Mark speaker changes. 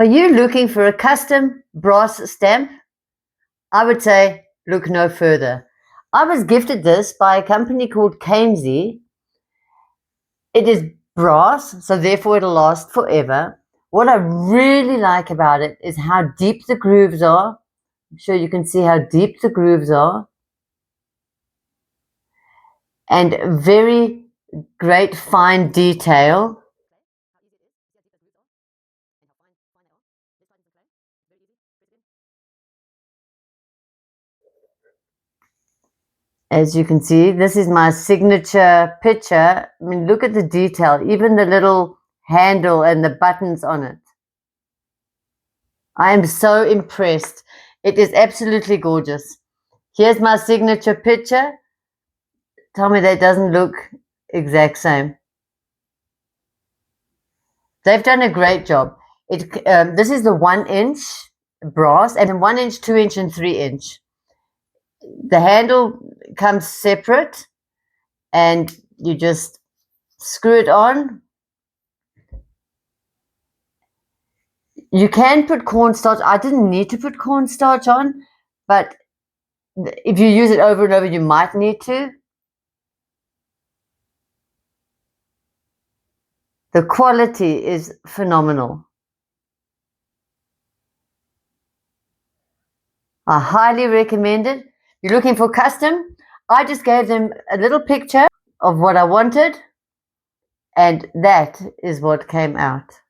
Speaker 1: Are you looking for a custom brass stamp? I would say look no further. I was gifted this by a company called Kainsey. It is brass, so therefore it'll last forever. What I really like about it is how deep the grooves are. I'm sure you can see how deep the grooves are. And very great fine detail. As you can see, this is my signature picture. I mean, look at the detail, even the little handle and the buttons on it. I am so impressed. It is absolutely gorgeous. Here's my signature picture. Tell me that doesn't look exact same. They've done a great job. This is the 1 inch brass, and 1 inch, 2 inch, and 3 inch. The handle comes separate, and you just screw it on. You can put cornstarch. I didn't need to put cornstarch on, but if you use it over and over, you might need to. The quality is phenomenal. I highly recommend it. You're looking for custom? I just gave them a little picture of what I wanted, and that is what came out.